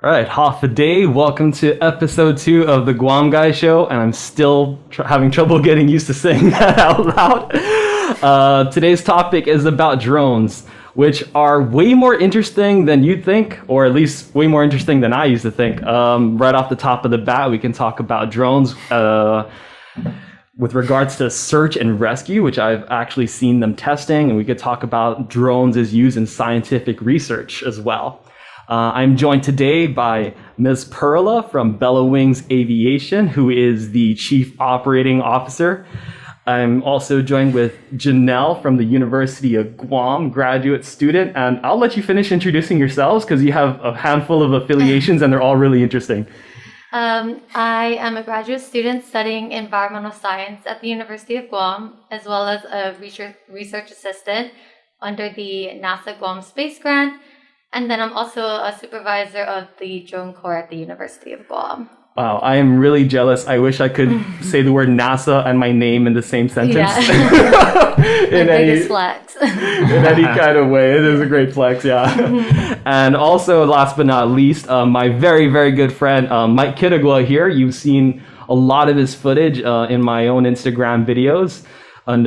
All right, half a day. Welcome to episode 2 of the TheGuamGuy show, and I'm still having trouble getting used to saying that out loud. Today's topic is about drones, which are way more interesting than you'd think, or at least way more interesting than I used to think. Right off the top of the bat, we can talk about drones with regards to search and rescue, which I've actually seen them testing, and we could talk about drones as used in scientific research as well. I'm joined today by Ms. Pearla from In Aviation, who is the Chief Operating Officer. I'm also joined with Janelle from the University of Guam, graduate student. And I'll let you finish introducing yourselves because you have a handful of affiliations and they're all really interesting. I am a graduate student studying environmental science at the University of Guam, as well as a research assistant under the NASA Guam Space Grant. And then I'm also a supervisor of the drone corps at the University of Guam. Wow, I am really jealous. I wish I could say the word NASA and my name in the same sentence. Yeah. in any flex. In any kind of way. It is a great flex, yeah. And also, last but not least, my very, very good friend, Mike Kittigwa here. You've seen a lot of his footage in my own Instagram videos. And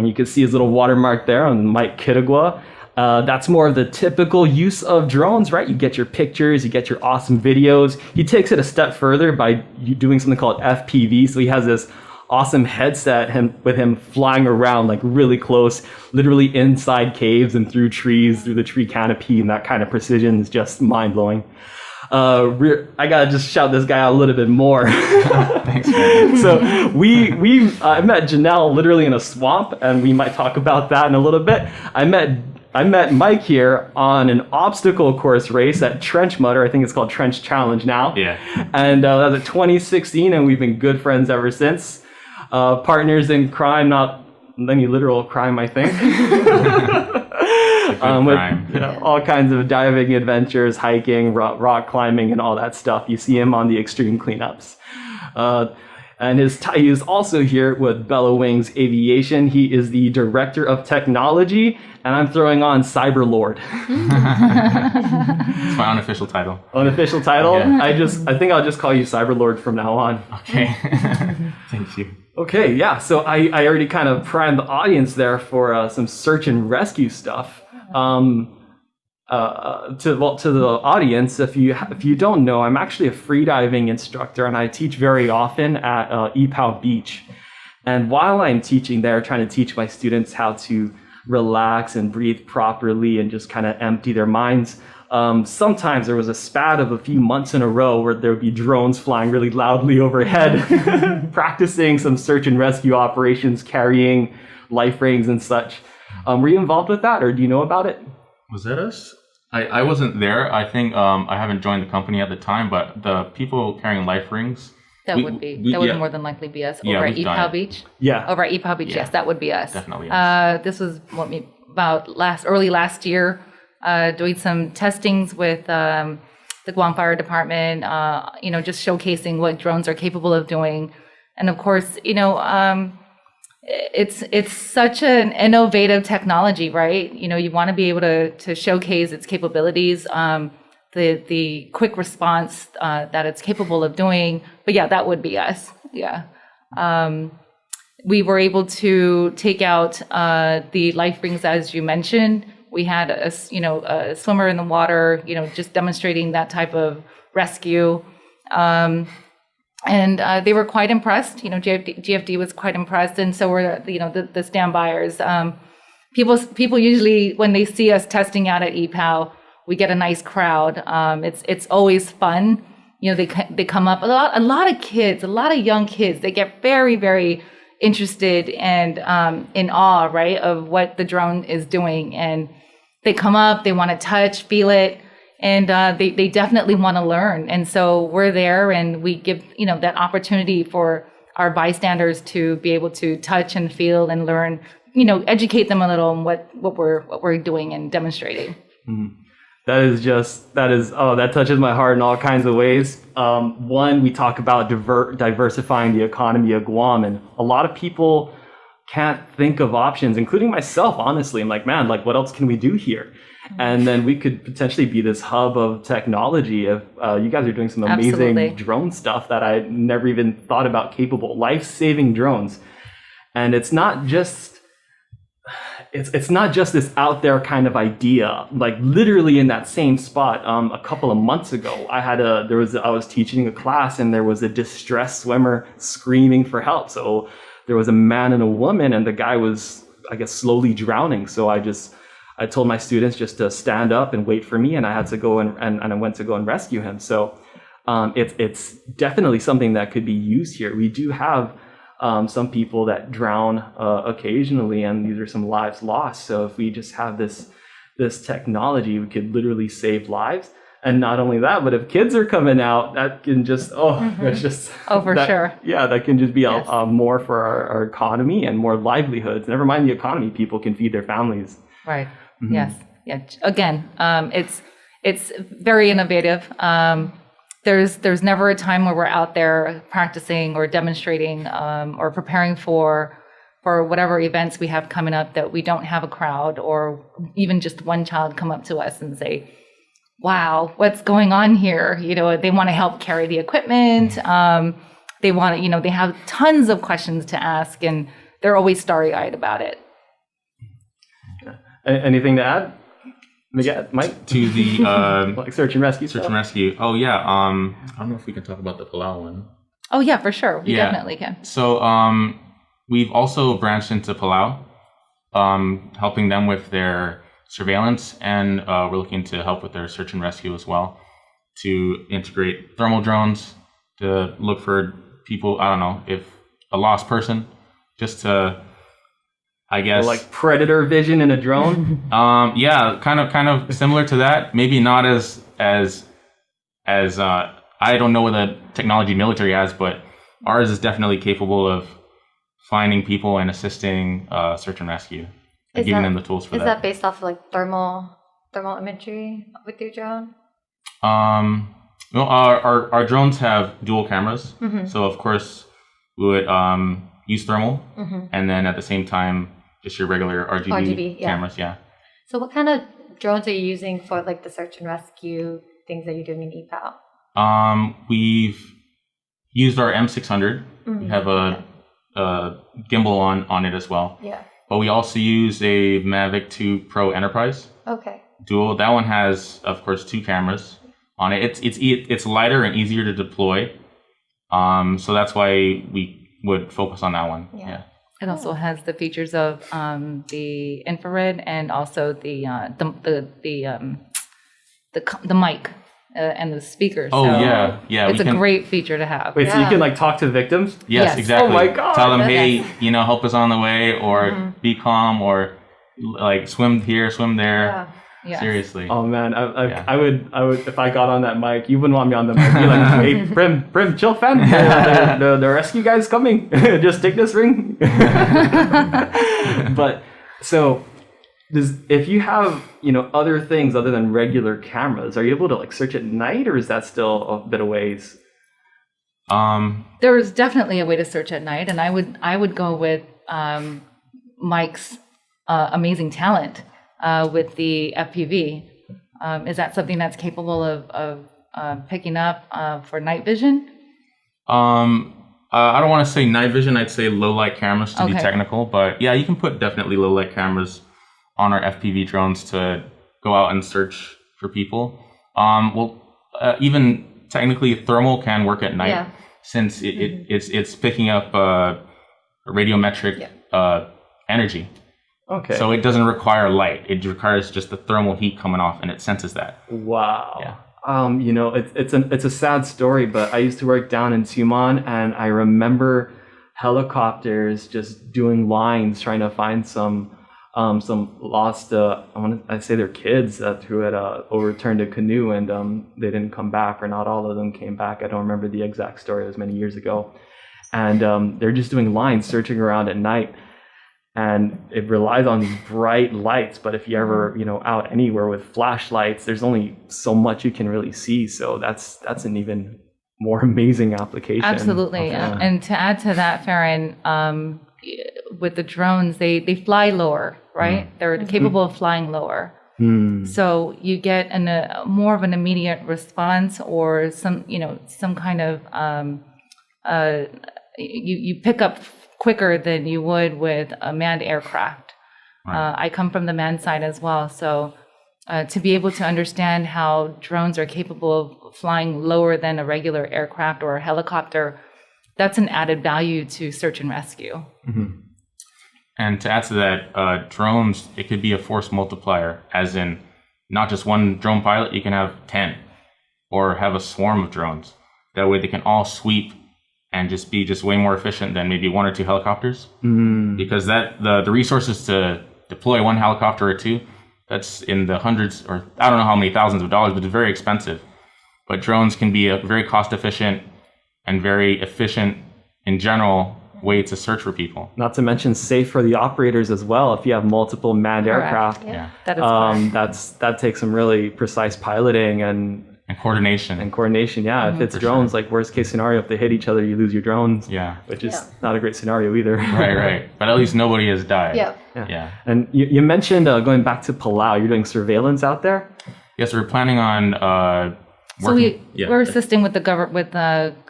you can see his little watermark there on Mike Kittigwa. That's more of the typical use of drones, right? You get your pictures, you get your awesome videos. He takes it a step further by doing something called FPV. So he has this awesome headset with him flying around like really close, literally inside caves and through trees, through the tree canopy, and that kind of precision is just mind-blowing. I gotta just shout this guy out a little bit more. Thanks, man. So I met Janelle literally in a swamp, and we might talk about that in a little bit. I met Mike here on an obstacle course race at Trench Mudder. I think it's called Trench Challenge now. Yeah. And that was at 2016, and we've been good friends ever since. Partners in crime, not any literal crime, I think. With all kinds of diving adventures, hiking, rock climbing, and all that stuff. You see him on the extreme cleanups. And he is also here with In Aviation. He is the Director of Technology, and I'm throwing on Cyber Lord. It's my unofficial title. Unofficial title? Yeah. I think I'll just call you Cyber Lord from now on. Okay. Thank you. Okay, yeah. So I already kind of primed the audience there for some search and rescue stuff. To the audience, if you don't know, I'm actually a freediving instructor, and I teach very often at EPOW Beach. And while I'm teaching there, trying to teach my students how to relax and breathe properly and just kind of empty their minds, sometimes there was a spat of a few months in a row where there would be drones flying really loudly overhead, practicing some search and rescue operations, carrying life rings and such. Were you involved with that, or do you know about it? Was that us? I wasn't there. I think I haven't joined the company at the time, but the people carrying life rings. That would more than likely be us over at EPOW Beach. Yeah. Over at EPOW Beach, Yeah. yes, that would be us. Definitely us. This was early last year, doing some testings with the Guam Fire Department, just showcasing what drones are capable of doing. And of course, it's such an innovative technology, right? You want to be able to showcase its capabilities, the quick response that it's capable of doing. But yeah, that would be us. Yeah. We were able to take out the life rings, as you mentioned. We had a swimmer in the water, just demonstrating that type of rescue. And they were quite impressed. GFD was quite impressed, and so were the standbyers. People usually, when they see us testing out at EPOW, we get a nice crowd. It's always fun. They come up. A lot of kids, a lot of young kids. They get very, very interested and in awe, right, of what the drone is doing, and they come up. They want to touch, feel it. And they definitely want to learn. And so we're there, and we give, that opportunity for our bystanders to be able to touch and feel and learn, educate them a little on what we're doing and demonstrating. Mm. That touches my heart in all kinds of ways. One, we talk about diversifying the economy of Guam, and a lot of people can't think of options, including myself, honestly. I'm like, man, what else can we do here? And then we could potentially be this hub of technology. If you guys are doing some amazing Absolutely. drone stuff that I never even thought about, capable, life-saving drones. And it's not just this out there kind of idea. Like literally in that same spot, a couple of months ago, I was teaching a class, and there was a distressed swimmer screaming for help. So there was a man and a woman, and the guy was, I guess, slowly drowning. So I told my students just to stand up and wait for me, and I had to go and I went to go and rescue him. So it's definitely something that could be used here. We do have some people that drown occasionally, and these are some lives lost. So if we just have this technology, we could literally save lives. And not only that, but if kids are coming out, that can just that's just Sure. Yeah, that can just be Yes. more for our economy and more livelihoods. Never mind the economy, people can feed their families. Right. Yes. Yeah. Again, it's very innovative. There's never a time where we're out there practicing or demonstrating or preparing for whatever events we have coming up that we don't have a crowd or even just one child come up to us and say, "Wow, what's going on here?" They want to help carry the equipment. They want to, they have tons of questions to ask, and they're always starry-eyed about it. Anything to add? Mike? To the Like search and rescue search stuff? and rescue. Oh yeah. I don't know if we can talk about the Palau one. Oh yeah, for sure. We Yeah. definitely can. So we've also branched into Palau, helping them with their surveillance, and we're looking to help with their search and rescue as well, to integrate thermal drones to look for people. I don't know, if a lost person, just to, I guess, Like predator vision in a drone? yeah, kind of similar to that. Maybe not as I don't know what the technology military has, but ours is definitely capable of finding people and assisting search and rescue, and giving them the tools for that. Is that based off of like thermal imagery with your drone? Well, our drones have dual cameras, so of course we would use thermal, and then at the same time just your regular RGB yeah. cameras. Yeah. So what kind of drones are you using for like the search and rescue things that you're doing in EPAL? We've used our M600. We have a gimbal on it as well. Yeah. But we also use a Mavic 2 Pro Enterprise Okay. dual. That one has, of course, 2 cameras on it. It's lighter and easier to deploy. So that's why we would focus on that one. Yeah. It also has the features of the infrared and also the mic and the speakers. Oh, So yeah. it's a great feature to have. Wait, so you can like talk to victims? Yes, Yes. exactly. Oh my God. Tell them, Yes. hey, help us on the way, or be calm, or like swim here, swim there. Yeah. Yes. Seriously. Oh man, Yeah. I would if I got on that mic, you wouldn't want me on the mic. Be like, hey, Prim, chill, fam. The rescue guy's coming. Just take this ring. But so, if you have other things other than regular cameras, are you able to like search at night, or is that still a bit of ways? There is definitely a way to search at night, and I would go with Mike's amazing talent with the FPV. Is that something that's capable of picking up for night vision? I don't want to say night vision. I'd say low light cameras to be Okay. technical, but yeah, you can put definitely low light cameras on our FPV drones to go out and search for people. Even technically, thermal can work at night, Yeah. since it's picking up radiometric energy. Okay. So it doesn't require light. It requires just the thermal heat coming off, and it senses that. Wow. Yeah. It's a sad story, but I used to work down in Tumon, and I remember helicopters just doing lines trying to find some lost. I say they're kids who had overturned a canoe, and they didn't come back, or not all of them came back. I don't remember the exact story. It was many years ago, and they're just doing lines, searching around at night. And it relies on these bright lights, but if you're ever, out anywhere with flashlights, there's only so much you can really see. So that's an even more amazing application. Absolutely. And to add to that, Farron, with the drones, they fly lower, right? They're capable of flying lower. So you get more of an immediate response, or some kind of you pick up quicker than you would with a manned aircraft. Right. I come from the manned side as well, so to be able to understand how drones are capable of flying lower than a regular aircraft or a helicopter, that's an added value to search and rescue. And to add to that, drones, it could be a force multiplier, as in not just one drone pilot, you can have 10 or have a swarm of drones. That way they can all sweep and be way more efficient than maybe one or two helicopters. Because the resources to deploy one helicopter or two, that's in the hundreds, or I don't know how many thousands of dollars, but it's very expensive. But drones can be a very cost efficient and very efficient in general way to search for people. Not to mention safe for the operators as well. If you have multiple manned aircraft, Yeah. That is that takes some really precise piloting and coordination. Yeah, if it's drones, like worst case scenario, if they hit each other, you lose your drones. Yeah. Which is not a great scenario either. Right. But at least nobody has died. Yeah. And you mentioned going back to Palau, you're doing surveillance out there? Yes, we're planning on So working. we're assisting with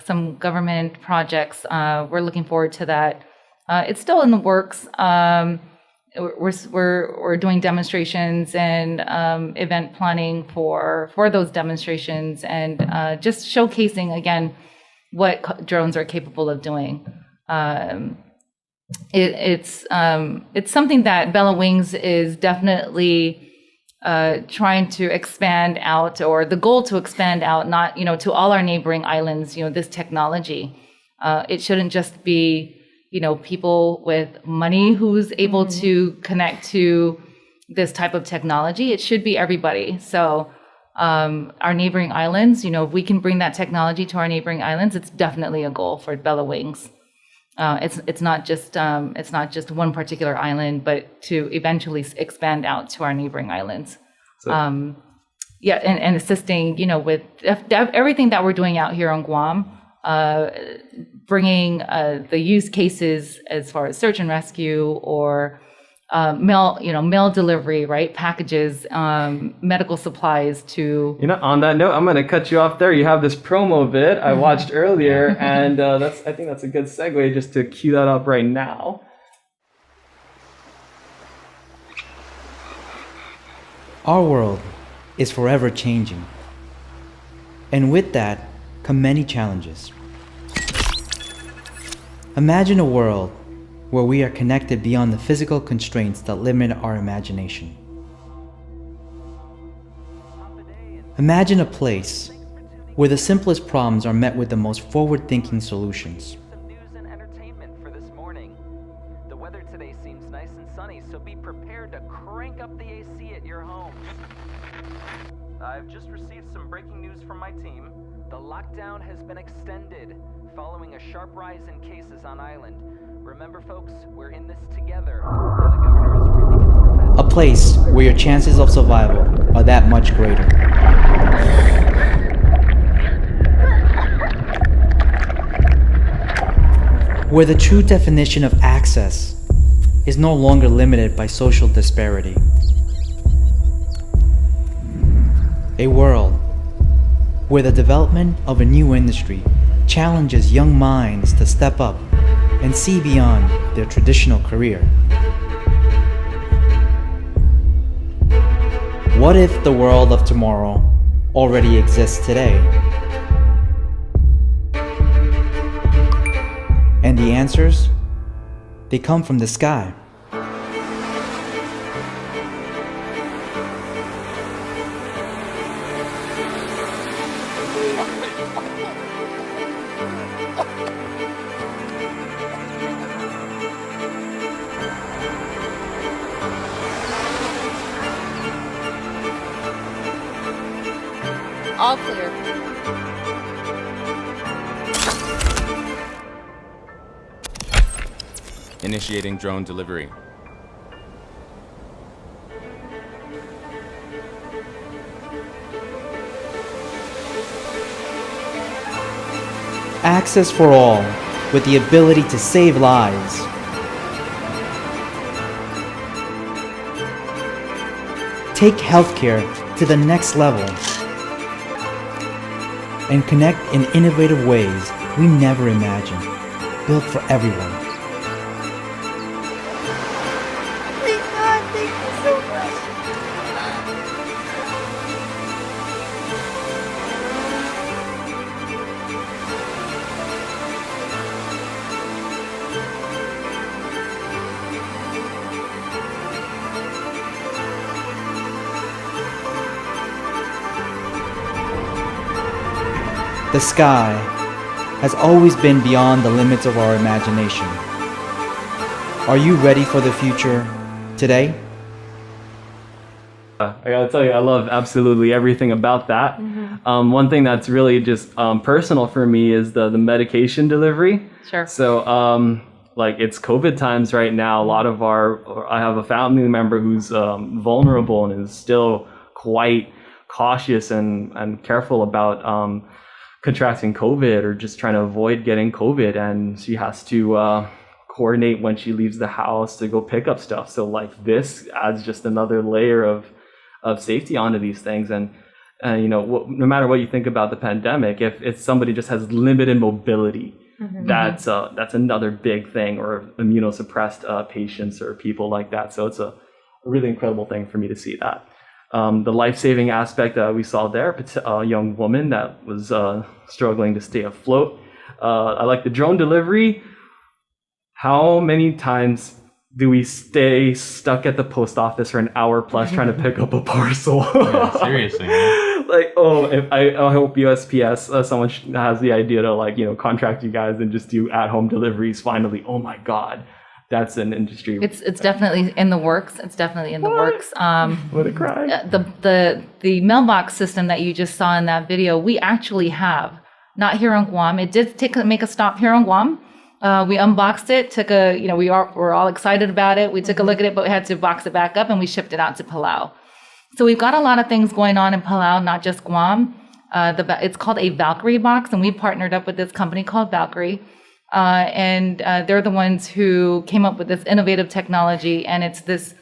some government projects. We're looking forward to that. It's still in the works. We're doing demonstrations and event planning for those demonstrations, and just showcasing again what drones are capable of doing. It's something that Bella Wings is definitely trying to expand out, or the goal to expand out, not to all our neighboring islands. This technology, it shouldn't just be people with money who's able to connect to this type of technology. It should be everybody. So our neighboring islands, if we can bring that technology to our neighboring islands, it's definitely a goal for Bella Wings. It's not just one particular island, but to eventually expand out to our neighboring islands. So, and assisting, with everything that we're doing out here on Guam, bringing the use cases as far as search and rescue, or mail delivery, right? Packages, medical supplies to. On that note, I'm going to cut you off there. You have this promo vid I watched earlier, and I think that's a good segue just to cue that up right now. Our world is forever changing. And with that come many challenges. Imagine a world where we are connected beyond the physical constraints that limit our imagination. Imagine a place where the simplest problems are met with the most forward-thinking solutions. Some news and entertainment for this morning. The weather today seems nice and sunny, so be prepared to crank up the AC at your homes. I've just received some breaking news from my team. The lockdown has been extended following a sharp rise in cases on island. Remember, folks, we're in this together. And the governor is really A place where your chances of survival are that much greater. Where the true definition of access is no longer limited by social disparity. A world where the development of a new industry challenges young minds to step up and see beyond their traditional career. What if the world of tomorrow already exists today? And the answers, they come from the sky. All clear. Initiating drone delivery. Access for all, with the ability to save lives. take healthcare to the next level and connect in innovative ways we never imagined, built for everyone. The sky has always been beyond the limits of our imagination. Are you ready for the future today? I gotta tell you, I love absolutely everything about that. One thing that's really just personal for me is the medication delivery. Sure. So, like it's COVID times right now. A lot of I have a family member who's vulnerable and is still quite cautious and careful about contracting COVID or just trying to avoid getting COVID. And she has to coordinate when she leaves the house to go pick up stuff. So like this adds just another layer of safety onto these things. And you know, no matter what you think about the pandemic, if somebody just has limited mobility, that's another big thing, or immunosuppressed patients or people like that. So it's a really incredible thing for me to see that. The life-saving aspect we saw there, a young woman that was struggling to stay afloat. I like the drone delivery. How many times do we stay stuck at the post office for an hour plus trying to pick up a parcel? Yeah, seriously. Man. Like, I hope USPS, someone has the idea to, like, you know, contract you guys and just do at-home deliveries finally. Oh my God, that's an industry. It's definitely in the works. It's definitely in the works. What a cry. The mailbox system that you just saw in that video, we actually have, not here on Guam. It did make a stop here on Guam. We unboxed it, we're all excited about it. We took a look at it, but we had to box it back up and we shipped it out to Palau. So we've got a lot of things going on in Palau, not just Guam. It's called a Valkyrie box, and we partnered up with this company called Valkyrie. And they're the ones who came up with this innovative technology, and it's this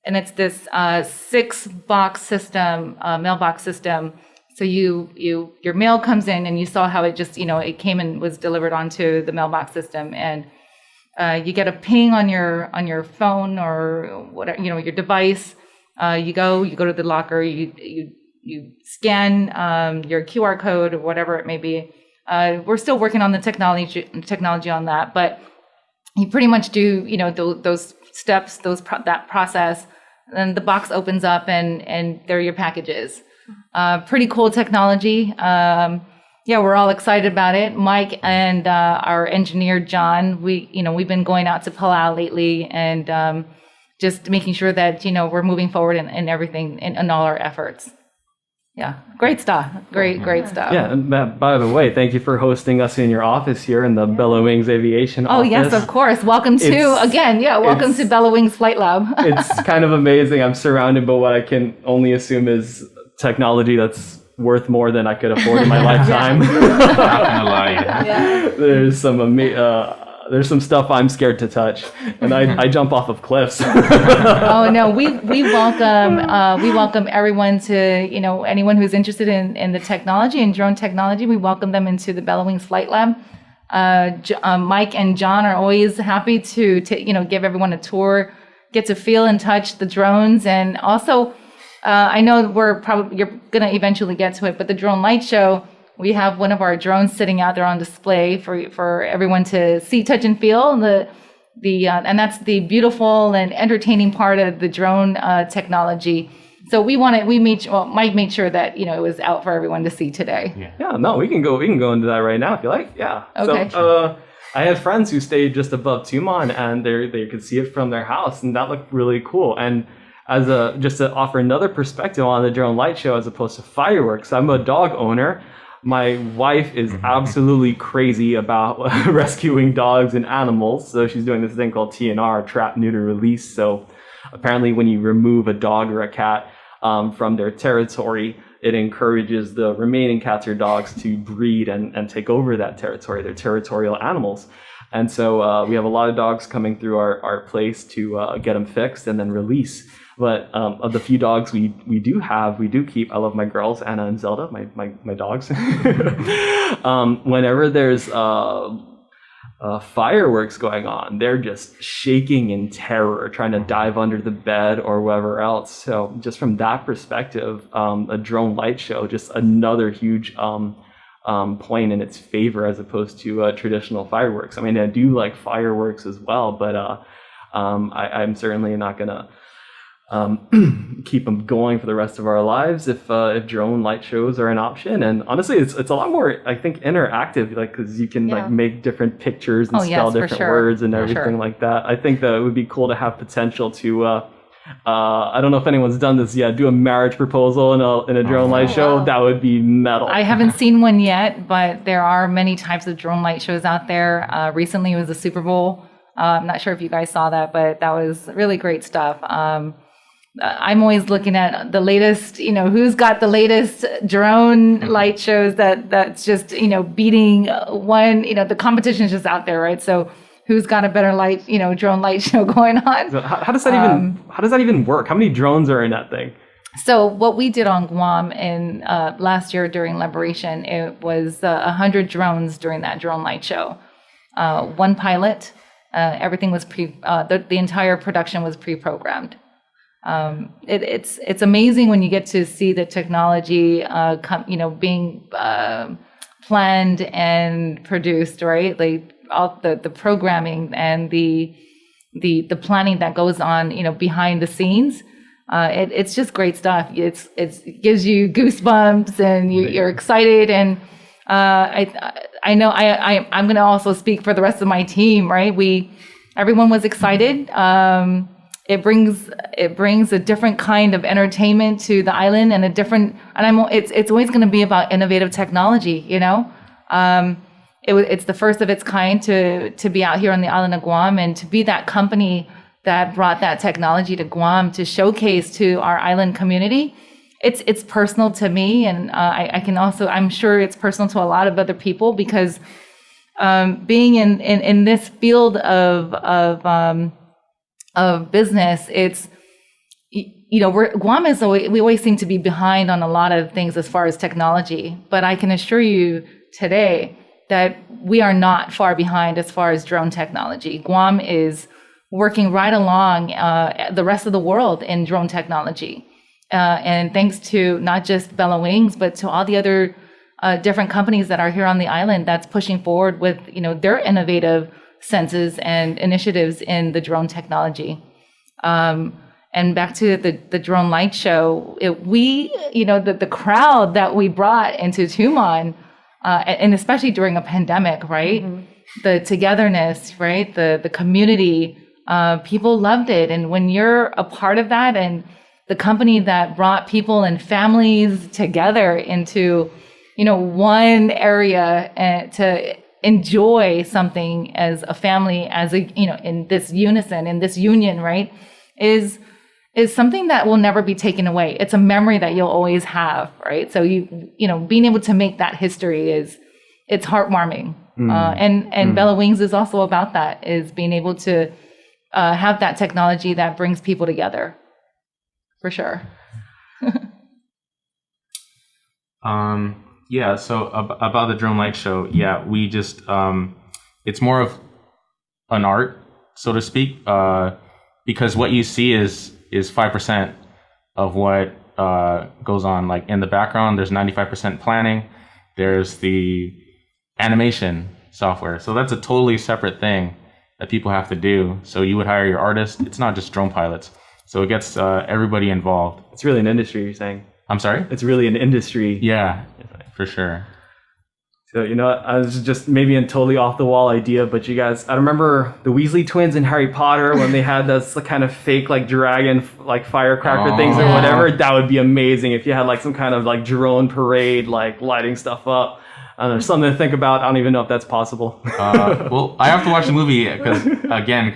6-box system, mailbox system. So your mail comes in, and you saw how it just, it came and was delivered onto the mailbox system, and you get a ping on your phone or whatever, your device. You go to the locker, you scan your QR code or whatever it may be. We're still working on the technology on that, but you pretty much do, those steps, that process, and the box opens up and there are your packages. Pretty cool technology. We're all excited about it. Mike and our engineer John, we've been going out to Palau lately and just making sure that we're moving forward in everything in all our efforts. Yeah, great stuff. Great stuff. Yeah, and by the way, thank you for hosting us in your office here in the Bella Wings Aviation office. Oh, yes, of course. Welcome to Bella Wings Flight Lab. It's kind of amazing. I'm surrounded by what I can only assume is technology that's worth more than I could afford in my lifetime. Not gonna lie. There's some stuff I'm scared to touch, and I jump off of cliffs. Oh no, we welcome everyone to anyone who's interested in the technology and drone technology. We welcome them into the Bella Wings Flight Lab. Mike and John are always happy to give everyone a tour, get to feel and touch the drones, and also I know you're gonna eventually get to it, but the drone light show. We have one of our drones sitting out there on display for everyone to see, touch, and feel. And and that's the beautiful and entertaining part of the drone technology. So Mike made sure that it was out for everyone to see today. Yeah, no, we can go into that right now if you like. Yeah. Okay. So I have friends who stayed just above Tumon, and they could see it from their house, and that looked really cool. And just to offer another perspective on the drone light show as opposed to fireworks, I'm a dog owner. My wife is absolutely crazy about rescuing dogs and animals. So she's doing this thing called TNR, trap, neuter, release. So apparently when you remove a dog or a cat from their territory, it encourages the remaining cats or dogs to breed and take over that territory. They're territorial animals. And so we have a lot of dogs coming through our place to get them fixed and then release. But of the few dogs we do keep, I love my girls, Anna and Zelda, my dogs. Whenever there's fireworks going on, they're just shaking in terror, trying to dive under the bed or wherever else. So just from that perspective, a drone light show, just another huge point in its favor as opposed to traditional fireworks. I mean, I do like fireworks as well, but I'm certainly not gonna keep them going for the rest of our lives if drone light shows are an option. And honestly, it's a lot more, I think, interactive, like, because you can like make different pictures and spell different words and everything like that. I think that it would be cool to have potential to I don't know if anyone's done this yet, do a marriage proposal in a drone light show. That would be metal. I haven't seen one yet, but there are many types of drone light shows out there. Recently it was the Super Bowl. I'm not sure if you guys saw that, but that was really great stuff. I'm always looking at the latest, who's got the latest drone light shows that's just, beating one, the competition is just out there, right? So who's got a better light, drone light show going on? So how does that even work? How many drones are in that thing? So what we did on Guam in last year during Liberation, it was 100 drones during that drone light show. One pilot, everything was the entire production was pre-programmed. It's amazing when you get to see the technology, being planned and produced, right? Like all the programming and the planning that goes on, behind the sines. It's just great stuff. It gives you goosebumps and you're excited. And I know I'm going to also speak for the rest of my team, right? Everyone was excited. It brings a different kind of entertainment to the island and it's always going to be about innovative technology, It's the first of its kind to be out here on the island of Guam and to be that company that brought that technology to Guam to showcase to our island community. It's personal to me, and I'm sure it's personal to a lot of other people because being in this field of business, it's Guam is we always seem to be behind on a lot of things as far as technology, but I can assure you today that we are not far behind as far as drone technology. Guam is working right along the rest of the world in drone technology, and thanks to not just Bella Wings, but to all the other different companies that are here on the island that's pushing forward with their innovative senses and initiatives in the drone technology. And back to the drone light show, the crowd that we brought into Tumon, and especially during a pandemic, right? Mm-hmm. The togetherness, right? The community, people loved it. And when you're a part of that and the company that brought people and families together into, one area to enjoy something as a family, in this unison, in this union, right, is something that will never be taken away. It's a memory that you'll always have, right? So being able to make that history it's heartwarming. And Bella Wings is also about that, is being able to have that technology that brings people together, for sure. Yeah, so about the drone light show, we just, it's more of an art, so to speak, because what you see is 5% of what goes on. Like in the background, there's 95% planning, there's the animation software. So that's a totally separate thing that people have to do. So you would hire your artist. It's not just drone pilots. So it gets everybody involved. It's really an industry, you're saying? I'm sorry? It's really an industry. Yeah, for sure. So, I was just maybe a totally off the wall idea, but you guys, I remember the Weasley twins in Harry Potter when they had those kind of fake dragon firecracker things or whatever. That would be amazing if you had some kind of drone parade, lighting stuff up. I don't know, something to think about. I don't even know if that's possible. Well, I have to watch the movie because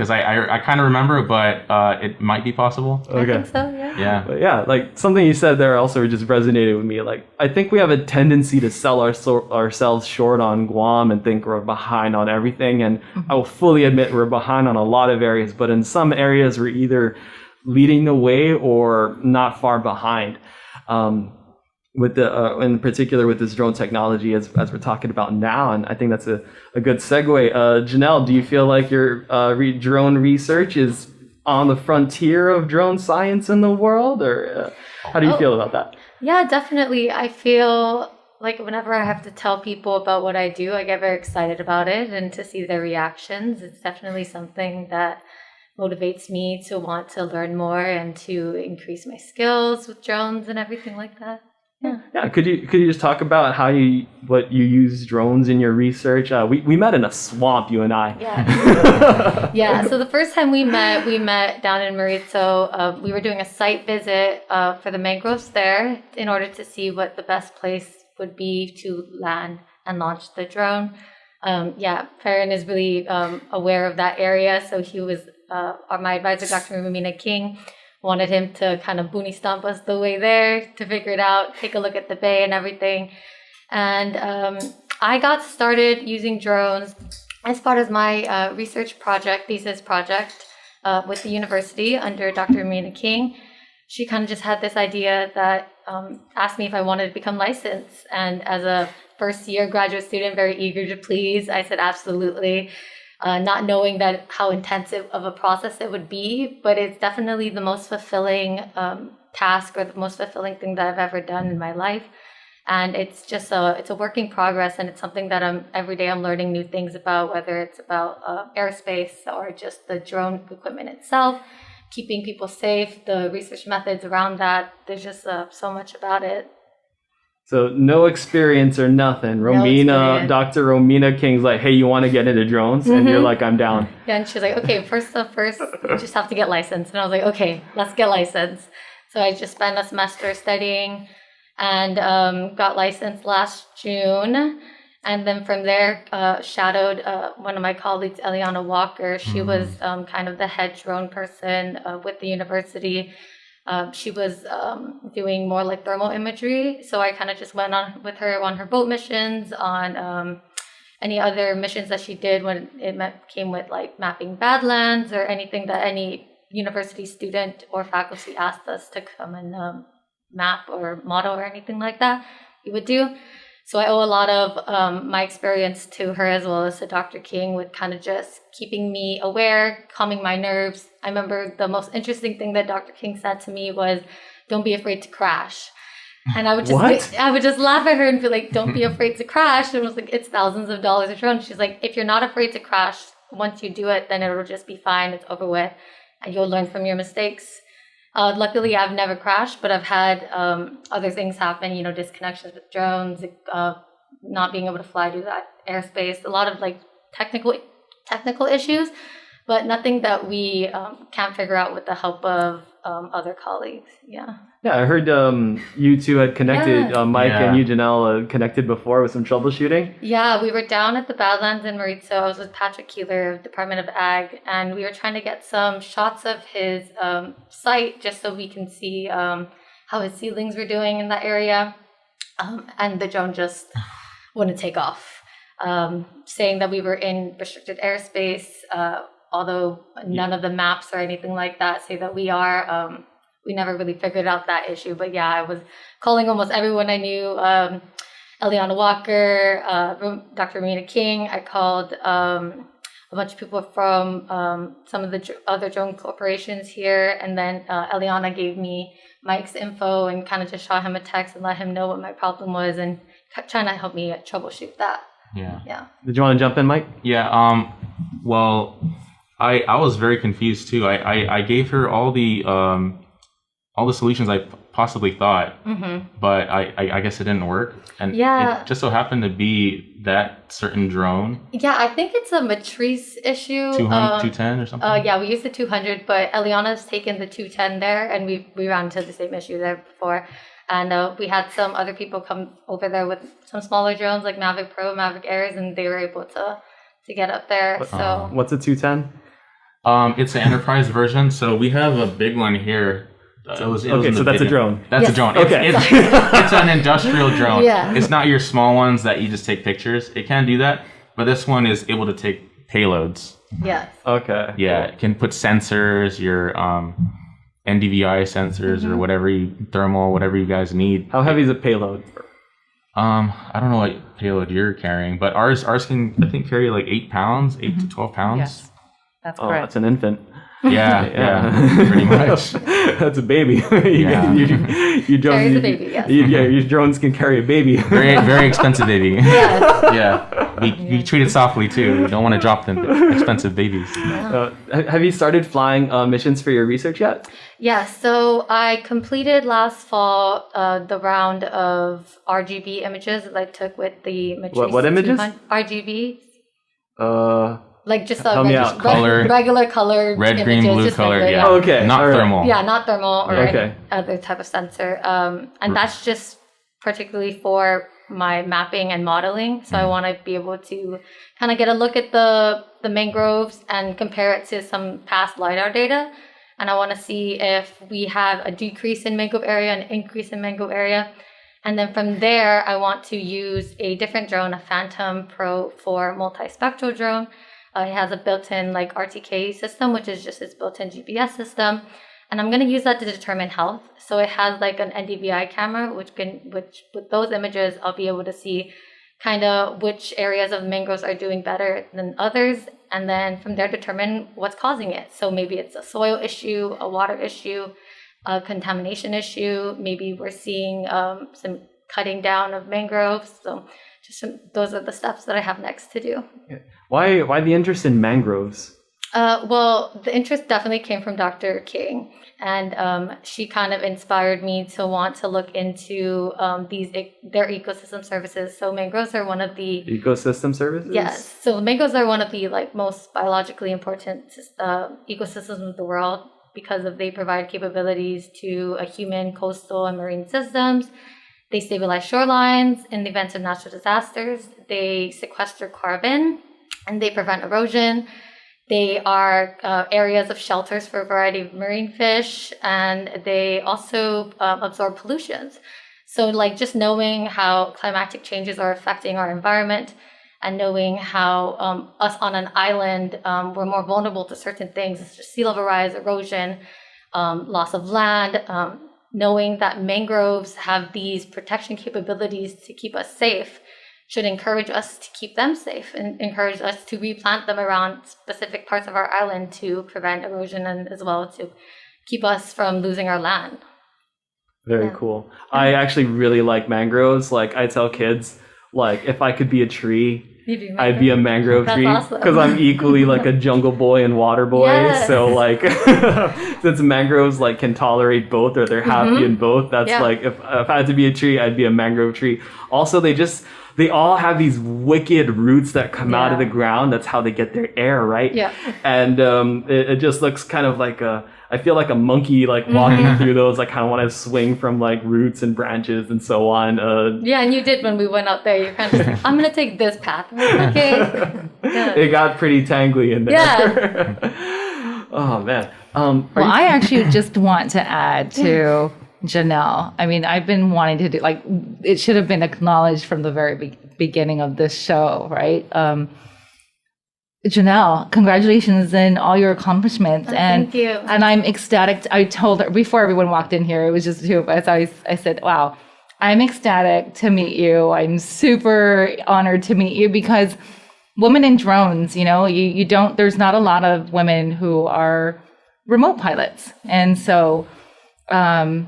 I kind of remember, but it might be possible. Okay. I think so, yeah. Yeah. But yeah, something you said there also just resonated with me. I think we have a tendency to sell ourselves short on Guam and think we're behind on everything. And I will fully admit we're behind on a lot of areas, but in some areas we're either leading the way or not far behind. With the in particular with this drone technology as we're talking about now, and I think that's a good segue. Janelle, do you feel like your drone research is on the frontier of drone science in the world, or how do you feel about that? Yeah, definitely. I feel like whenever I have to tell people about what I do, I get very excited about it, and to see their reactions, it's definitely something that motivates me to want to learn more and to increase my skills with drones and everything like that. Yeah. Could you just talk about what you use drones in your research? We met in a swamp, you and I. Yeah. Yeah. So the first time we met down in Mauricio. We were doing a site visit for the mangroves there in order to see what the best place would be to land and launch the drone. Farron is really aware of that area, so he was my advisor, Dr. Romina King, wanted him to kind of boonie stomp us the way there to figure it out, take a look at the bay and everything. And I got started using drones as part of my thesis project with the university under Dr. Romina King. She kind of just had this idea that asked me if I wanted to become licensed. And as a first-year graduate student, very eager to please, I said absolutely. Not knowing how intensive of a process it would be, but it's definitely the most fulfilling task or the most fulfilling thing that I've ever done in my life. And it's just it's a work in progress, and it's something that every day I'm learning new things about, whether it's about airspace or just the drone equipment itself, keeping people safe, the research methods around that. There's just so much about it. So no experience or nothing. Dr. Romina King's like, hey, you want to get into drones? Mm-hmm. And you're like, I'm down. Yeah, and she's like, okay, first, you just have to get licensed. And I was like, okay, let's get licensed. So I just spent a semester studying and got licensed last June. And then from there, shadowed one of my colleagues, Eliana Walker. She was kind of the head drone person with the university. She was doing more like thermal imagery. So I kind of just went on with her on her boat missions, on any other missions that she did when it came with like mapping badlands or anything that any university student or faculty asked us to come and map or model or anything like that, we would do. So I owe a lot of my experience to her as well as to Dr. King with kind of just keeping me aware, calming my nerves. I remember the most interesting thing that Dr. King said to me was, don't be afraid to crash. And I would just laugh at her and be like, don't be afraid to crash. And I was like, it's thousands of dollars a drone. She's like, if you're not afraid to crash, once you do it, then it'll just be fine. It's over with. And you'll learn from your mistakes. Luckily, I've never crashed, but I've had other things happen, disconnections with drones, not being able to fly through that airspace, a lot of like technical issues, but nothing that we can't figure out with the help of other colleagues. Yeah, I heard you two had connected, Mike and you, Janelle, connected before with some troubleshooting. Yeah, we were down at the Badlands in Mauricio. I was with Patrick Keeler of Department of Ag, and we were trying to get some shots of his site just so we can see how his seedlings were doing in that area. And the drone just wouldn't take off, saying that we were in restricted airspace, although none of the maps or anything like that say that we are. We never really figured out that issue. But yeah, I was calling almost everyone I knew. Eliana Walker, Dr. Romina King. I called a bunch of people from some of the other drone corporations here. And then Eliana gave me Mike's info and kind of just shot him a text and let him know what my problem was and trying to help me troubleshoot that. Yeah. Did you want to jump in, Mike? Yeah. Well, I was very confused too. I gave her all the solutions I possibly thought, but I guess it didn't work. And it just so happened to be that certain drone. Yeah, I think it's a matrice issue. 210 or something? Yeah, we used the 200, but Eliana's taken the 210 there, and we ran into the same issue there before. And we had some other people come over there with some smaller drones like Mavic Pro, Mavic Airs, and they were able to get up there. What's a 210? It's the enterprise version. So we have a big one here. So that's a drone. That's a drone. It's an industrial drone. Yeah. It's not your small ones that you just take pictures. It can do that, but this one is able to take payloads. Yes. Okay. Yeah, it can put sensors, your NDVI sensors or whatever thermal, whatever you guys need. How heavy is a payload? I don't know what payload you're carrying, but ours can, I think, carry like 8 pounds, 8 to 12 pounds. Yes, that's Oh, correct. that's an infant. Yeah, pretty much. That's a baby. Yeah. You drones, Carries a baby, yes. your drones can carry a baby. Very, very expensive baby. Yes. Yeah, we treat it softly too. We don't want to drop them expensive babies. Have you started flying missions for your research yet? Yeah, so I completed last fall the round of RGB images that I took with the Matrice What images? 200 RGB, like just Help me out. Color. regular color Red, images, green, blue just color. regular, Yeah. Okay, Not all right. thermal. Yeah, not thermal or Okay. any other type of sensor. And that's just particularly for my mapping and modeling. So I want to be able to kind of get a look at the mangroves and compare it to some past LiDAR data. And I want to see if we have a decrease in mangrove area, an increase in mangrove area. And then from there, I want to use a different drone, a Phantom Pro 4 multispectral drone. It has a built-in like RTK system, which is just its built-in GPS system. And I'm going to use that to determine health. So it has like an NDVI camera, which with those images, I'll be able to see kind of which areas of mangroves are doing better than others. And then from there, determine what's causing it. So maybe it's a soil issue, a water issue, a contamination issue. Maybe we're seeing some cutting down of mangroves. So those are the steps that I have next to do. Why the interest in mangroves? Well, the interest definitely came from Dr. King, and she kind of inspired me to want to look into their ecosystem services. So mangroves are one of the Ecosystem services? yes. So mangroves are one of the like most biologically important ecosystems of the world because they provide capabilities to human, coastal, and marine systems. They stabilize shorelines in the event of natural disasters. They sequester carbon, and they prevent erosion. They are areas of shelters for a variety of marine fish, and they also absorb pollutions. So like just knowing how climatic changes are affecting our environment and knowing how us on an island, we're more vulnerable to certain things, such as sea level rise, erosion, loss of land, knowing that mangroves have these protection capabilities to keep us safe should encourage us to keep them safe and encourage us to replant them around specific parts of our island to prevent erosion and as well to keep us from losing our land. Very cool. I actually really like mangroves. Like I tell kids, like if I could be a tree, I'd be a mangrove That's tree awesome. because I'm equally like a jungle boy and water boy. Yes. So like since mangroves like can tolerate both or they're happy in both, that's Yeah. like if I had to be a tree, I'd be a mangrove tree. Also, they all have these wicked roots that come out of the ground. That's how they get their air, right? Yeah. And it just looks kind of like I feel like a monkey like walking through those. I kind of want to swing from like roots and branches and so on. Yeah, and you did when we went out there. You're kind of just like, I'm going to take this path. I'm like, okay. Yeah. It got pretty tangly in there. Yeah. Oh man. Well, I actually just want to add to Janelle. I mean, I've been wanting to do, like, it should have been acknowledged from the very beginning of this show, right? Janelle, congratulations in all your accomplishments. Thank you. And I'm ecstatic. I told her before everyone walked in here, it was just the two of us. I said, wow, I'm ecstatic to meet you. I'm super honored to meet you because women in drones, you don't, there's not a lot of women who are remote pilots. And so, I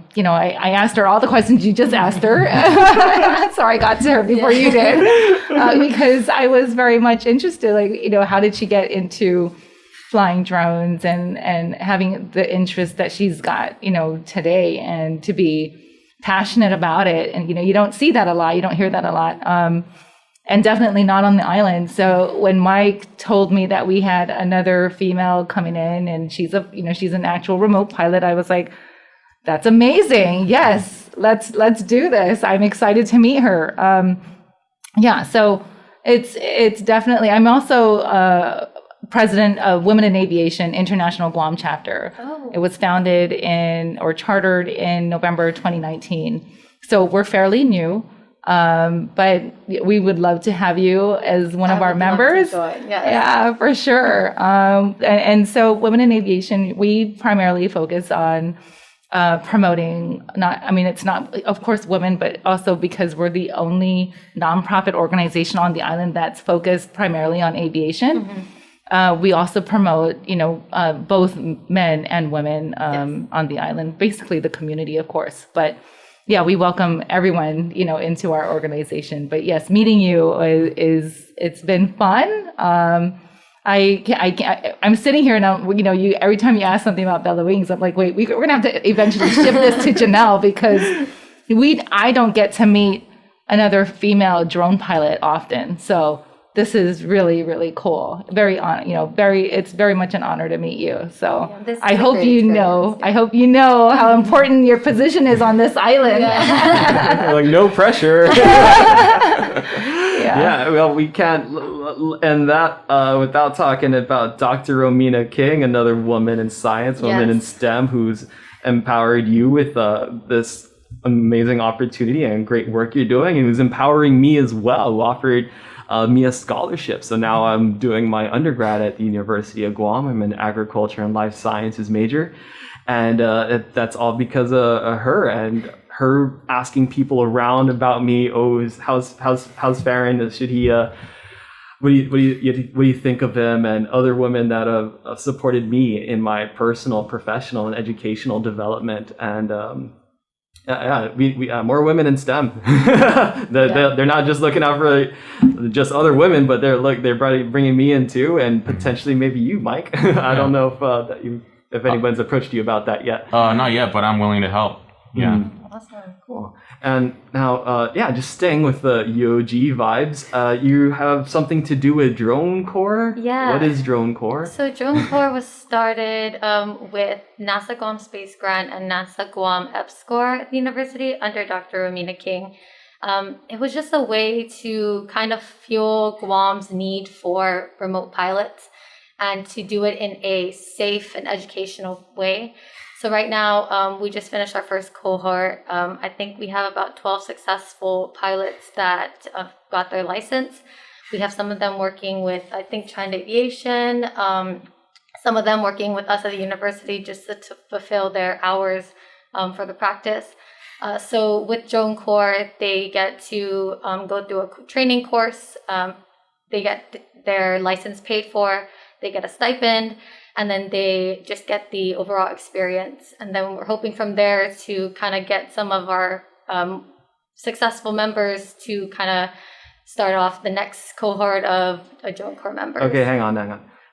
asked her all the questions you just asked her. So I got to her before you did, because I was very much interested, how did she get into flying drones and having the interest that she's got, today, and to be passionate about it. And, you don't see that a lot. You don't hear that a lot. And definitely not on the island. So when Mike told me that we had another female coming in and she's an actual remote pilot, I was like, that's amazing. Yes, let's do this. I'm excited to meet her. So it's definitely, I'm also president of Women in Aviation International Guam Chapter. Oh. It was founded chartered in November 2019. So we're fairly new. But we would love to have you as one of our members. Yeah, for sure. And so Women in Aviation, we primarily focus on promoting, it's not, of course, women, but also because we're the only nonprofit organization on the island that's focused primarily on aviation. We also promote, both men and women on the island, basically the community, of course. But yeah, we welcome everyone, into our organization. But yes, meeting you it's been fun. I'm sitting here and you every time you ask something about Bella Wings, I'm like, wait, we're gonna have to eventually shift this to Janelle, because I don't get to meet another female drone pilot often. So this is really, really cool. It's very much an honor to meet you. So I hope you know how important your position is on this island. Like, no pressure. Yeah, well, we can't end that without talking about Dr. Romina King, another woman in science, woman in STEM, who's empowered you with this amazing opportunity and great work you're doing, and who's empowering me as well, who offered me a scholarship. So now I'm doing my undergrad at the University of Guam. I'm an agriculture and life sciences major, and that's all because of her, and her asking people around about me. How's Farron? Should he? What do you think of him? And other women that have supported me in my personal, professional, and educational development. And we more women in STEM. They're not just looking out for just other women, but they're bringing me in too, and potentially maybe you, Mike. I don't know if anyone's approached you about that yet. Not yet, but I'm willing to help. Yeah. Awesome. Cool. And now, just staying with the UOG vibes, you have something to do with Drone Corps? Yeah. What is Drone Corps? So Drone Corps was started with NASA Guam Space Grant and NASA Guam EPSCoR at the university under Dr. Romina King. It was just a way to kind of fuel Guam's need for remote pilots and to do it in a safe and educational way. So right now, we just finished our first cohort. I think we have about 12 successful pilots that got their license. We have some of them working with, I think, In Aviation, some of them working with us at the university just to fulfill their hours for the practice. So with Drone Corps, they get to go through a training course. They get their license paid for. They get a stipend. And then they just get the overall experience. And then we're hoping from there to kind of get some of our successful members to kind of start off the next cohort of Drone Corps members. Okay, hang on.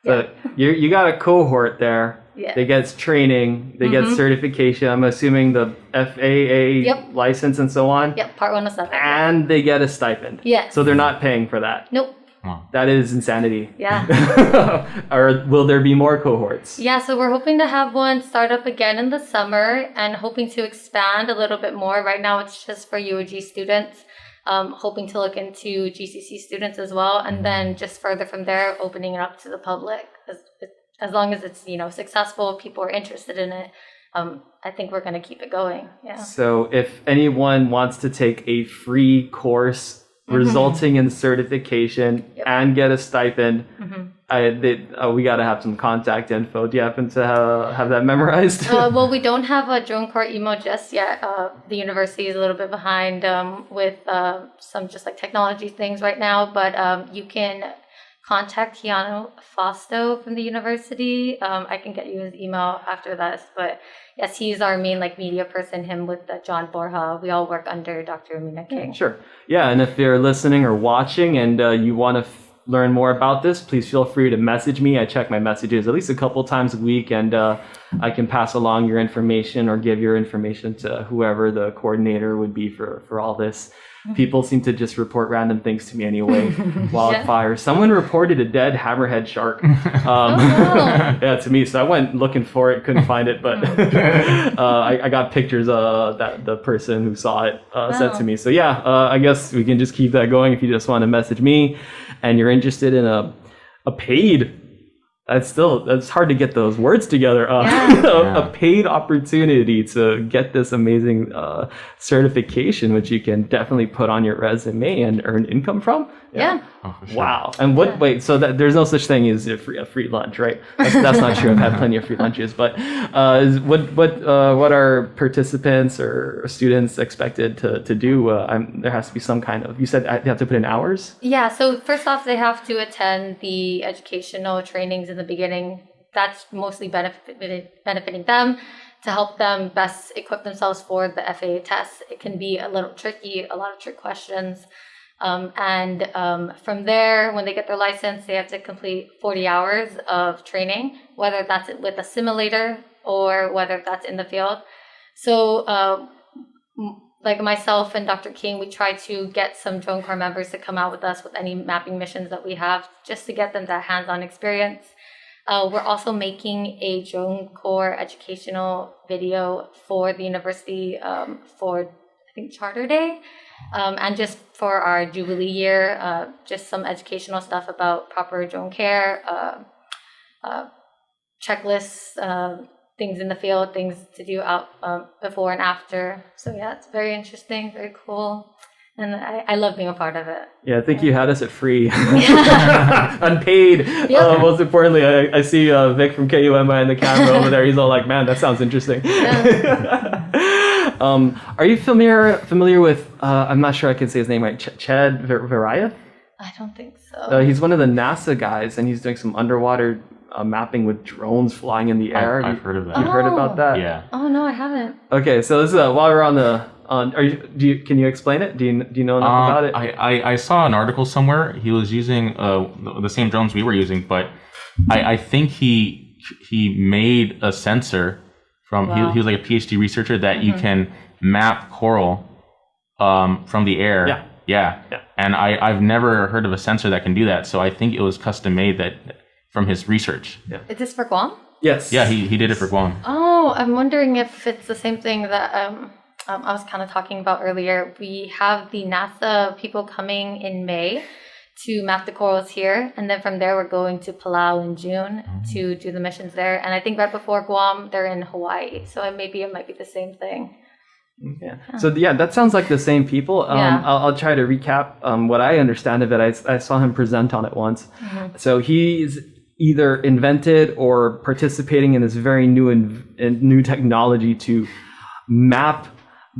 So you got a cohort there. Yeah. They get training. They get certification. I'm assuming the FAA license and so on. Yep, Part 107. And they get a stipend. Yes. So they're not paying for that. Nope. That is insanity. Yeah. Or will there be more cohorts? Yeah, so we're hoping to have one start up again in the summer and hoping to expand a little bit more. Right now it's just for UOG students, hoping to look into GCC students as well. And then just further from there, opening it up to the public. As long as it's, successful, people are interested in it. I think we're going to keep it going. Yeah. So if anyone wants to take a free course resulting in certification and get a stipend, we got to have some contact info. Do you happen to have that memorized? Well, we don't have a Drone Corps email just yet. The university is a little bit behind with some just like technology things right now, but you can contact Keanu Fausto from the university. I can get you his email after this, but yes, he's our main media person, him with John Borja. We all work under Dr. Romina King. Sure. Yeah, and if you're listening or watching and you want to learn more about this, please feel free to message me. I check my messages at least a couple times a week, and I can pass along your information or give your information to whoever the coordinator would be for all this. People seem to just report random things to me anyway. Wildfire. Someone reported a dead hammerhead shark. To me. So I went looking for it, couldn't find it, but I got pictures that the person who saw it sent to me. So I guess we can just keep that going if you just want to message me and you're interested in a paid That's hard to get those words together. Yeah. A paid opportunity to get this amazing certification, which you can definitely put on your resume and earn income from. Yeah. Oh, for sure. Wow. And wait, so that there's no such thing as a free lunch, right? That's not true. I've had plenty of free lunches, but what are participants or students expected to do? There has to be some kind of, you said they have to put in hours? Yeah, so first off, they have to attend the educational trainings in the beginning. That's mostly benefiting them to help them best equip themselves for the FAA test. It can be a little tricky, a lot of trick questions. From there, when they get their license, they have to complete 40 hours of training, whether that's with a simulator or whether that's in the field. So, like myself and Dr. King, we try to get some drone corps members to come out with us with any mapping missions that we have, just to get them that hands-on experience. We're also making a drone corps educational video for the university for, I think, Charter Day. And just for our Jubilee year, just some educational stuff about proper drone care, checklists, things in the field, things to do out before and after. So yeah, it's very interesting, very cool. And I love being a part of it. Yeah, I think you had us at free, unpaid. Yep. Most importantly, I see Vic from KUM behind the camera over there. He's all like, "Man, that sounds interesting." Yeah. Are you familiar with? I'm not sure I can say his name right. Chad Virayev? I don't think so. He's one of the NASA guys, and he's doing some underwater mapping with drones flying in the air. I've heard of that. You've heard about that? Yeah. Oh no, I haven't. Okay, so this is while we're on the. Can you explain it? Do you know enough about it? I saw an article somewhere. He was using the same drones we were using, but I think he made a sensor from. Wow. He was like a PhD researcher that you can map coral from the air. Yeah. And I've never heard of a sensor that can do that. So I think it was custom made from his research. Yeah. Is this for Guam? Yes. Yeah, he did it for Guam. Oh, I'm wondering if it's the same thing that I was kind of talking about earlier. We have the NASA people coming in May to map the corals here, and then from there we're going to Palau in June to do the missions there. And I think right before Guam, they're in Hawaii. So maybe it might be the same thing. Yeah. So yeah, that sounds like the same people. Yeah. I'll try to recap what I understand of it. I saw him present on it once. So he's either invented or participating in this very new technology to map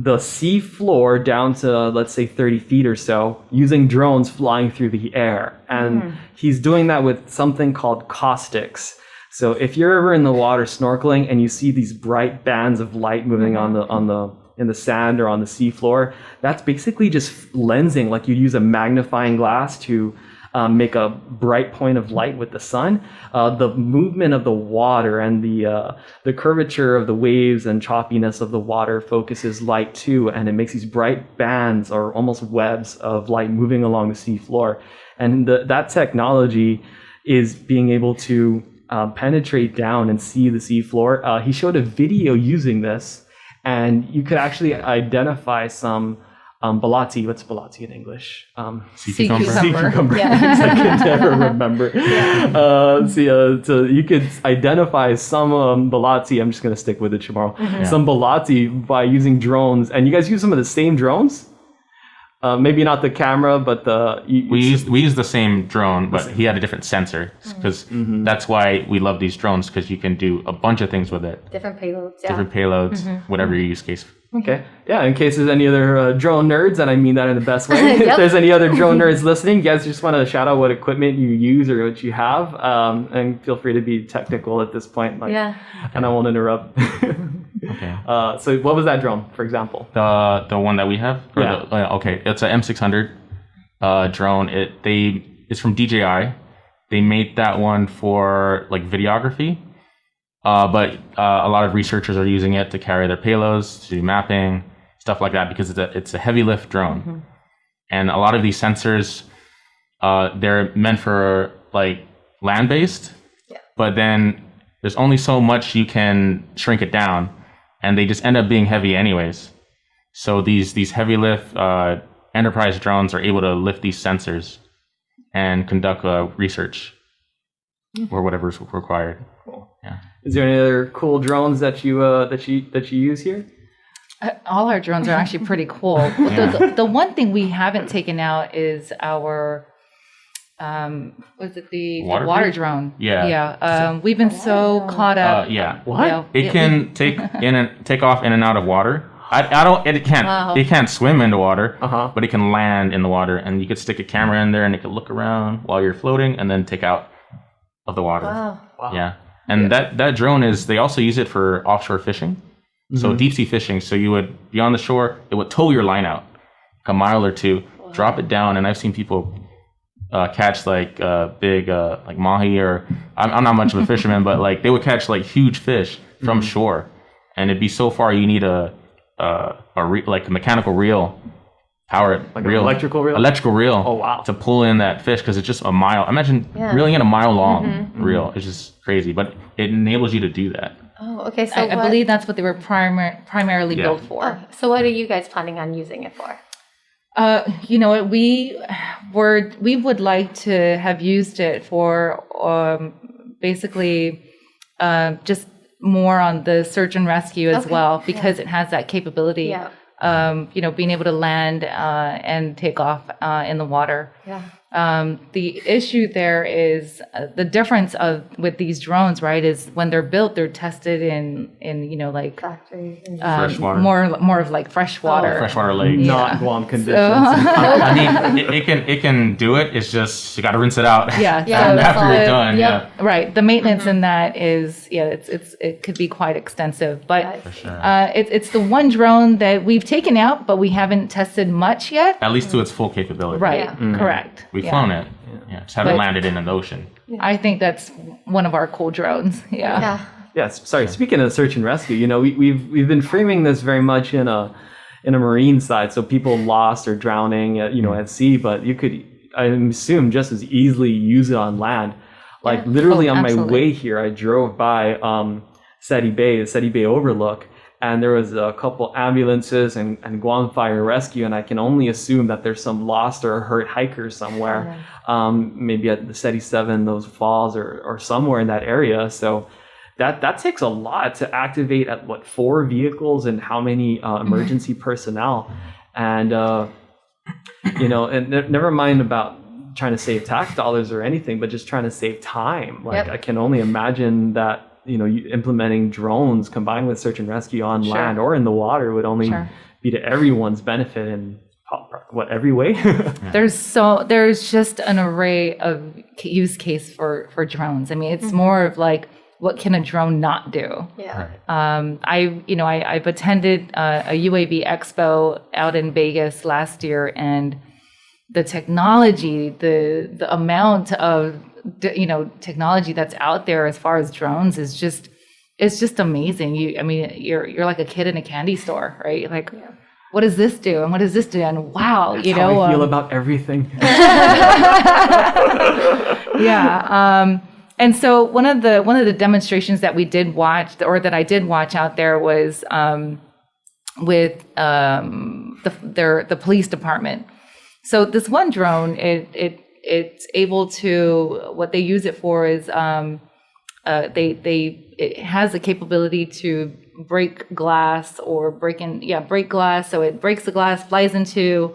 the sea floor down to, let's say, 30 feet or so, using drones flying through the air. And he's doing that with something called caustics. So if you're ever in the water snorkeling and you see these bright bands of light moving in the sand or on the sea floor, that's basically just lensing, like you use a magnifying glass to make a bright point of light with the sun. The movement of the water and the curvature of the waves and choppiness of the water focuses light too, and it makes these bright bands or almost webs of light moving along the sea floor. And that technology is being able to penetrate down and see the sea floor. He showed a video using this, and you could actually identify some balati. What's balati in English? Sea Sea cucumber. Sea cucumber. Yeah. I can never remember. So you could identify some balati. I'm just going to stick with it tomorrow. Some balati by using drones. And you guys use some of the same drones? Maybe not the camera, but We used the same drone, but he had a different sensor because that's why we love these drones, because you can do a bunch of things with it. Different payloads. Yeah. Different payloads, whatever your use case. Okay. Yeah, in case there's any other drone nerds, and I mean that in the best way. If Yep. there's any other drone nerds listening, you guys just want to shout out what equipment you use or what you have, and feel free to be technical at this point. Yeah. And I won't interrupt. Okay. So what was that drone, for example? The one that we have? Or Yeah. Okay, it's a M600 drone. It's from DJI. They made that one for like videography. But a lot of researchers are using it to carry their payloads, to do mapping, stuff like that, because it's a heavy lift drone. And a lot of these sensors, they're meant for like land-based, but then there's only so much you can shrink it down, and they just end up being heavy anyways. So these heavy lift enterprise drones are able to lift these sensors and conduct research. or whatever's required. Yeah. Is there any other cool drones that you use here? All our drones are actually pretty cool. The one thing we haven't taken out is our, was it the water drone? Yeah. We've been so caught up. Yeah. What? You know, It can take off in and out of water. It can't swim into water, but it can land in the water, and you could stick a camera in there and it could look around while you're floating and then take out of the water. Wow. Yeah. And that drone they also use it for offshore fishing. So deep sea fishing. So you would be on the shore, it would tow your line out like a mile or two, drop it down, and I've seen people catch like big like mahi, or I'm not much of a fisherman, but like they would catch like huge fish from shore, and it'd be so far you need like a mechanical reel, power Like reel, an electrical reel? Oh wow! To pull in that fish, because it's just a mile. Imagine reeling in a mile long reel. It's just crazy, but it enables you to do that. Oh, okay. So I believe that's what they were primarily built for. Oh, so what are you guys planning on using it for? You know, we would like to have used it for basically just more on the search and rescue as well, because it has that capability. Yeah. You know, being able to land and take off in the water. Yeah. The issue there is the difference with these drones, right? Is when they're built, they're tested in you know, like Factories and Freshwater. more of like freshwater. Freshwater lakes. Not Guam conditions. I mean, it can do it. It's just you got to rinse it out. Yeah. Yeah, so- after you're so- done. yep. Yeah. Right. The maintenance in that is, it could be quite extensive, but For sure. it's the one drone that we've taken out, but we haven't tested much yet. At least to its full capability. Right. Yeah. Correct. We've Yeah. flown it. Yeah. Just haven't But- landed in an ocean. I think that's one of our cool drones. Yeah. Yeah. Yes. Sorry. Speaking of search and rescue, you know, we've been framing this very much in a marine side, so people lost or drowning, at sea. But you could, I assume, just as easily use it on land. Like literally on my absolutely. way here, I drove by Seti Bay, the Seti Bay Overlook, and there was a couple ambulances and Guam Fire Rescue, and I can only assume that there's some lost or hurt hikers somewhere, maybe at the Seti 7, those falls, or somewhere in that area. So that takes a lot to activate at 4 vehicles and how many emergency personnel, and and never mind about trying to save tax dollars or anything, but just trying to save time. I can only imagine that implementing drones combined with search and rescue on land or in the water would only be to everyone's benefit in every way. There's just an array of use case for drones. I mean, it's more of like, what can a drone not do? Yeah. I've attended a UAV expo out in Vegas last year, and the technology, the amount of technology that's out there as far as drones is just amazing. You're like a kid in a candy store, right? Like, what does this do? And what does this do? And wow, That's how I feel about everything. Yeah. And so one of the demonstrations that we did watch, or that I did watch out there, was with the police department. So this one drone, it's able to, what they use it for is it has the capability to break glass or break glass. So it breaks the glass, flies into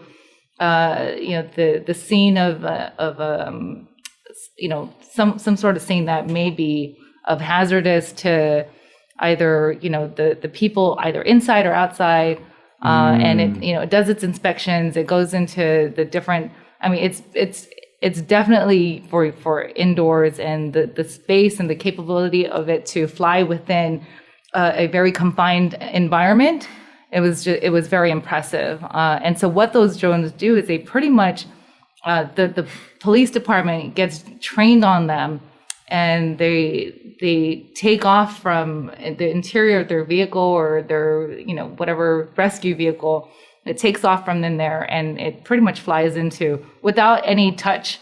the scene of some sort of scene that may be of hazardous to either the people either inside or outside, and it does its inspections. It goes into the different. I mean, it's definitely for indoors, and the space and the capability of it to fly within a very confined environment. It was very impressive. And so what those drones do is they pretty much the police department gets trained on them, and they take off from the interior of their vehicle or their whatever rescue vehicle. It takes off from in there, and it pretty much flies into, without any touch.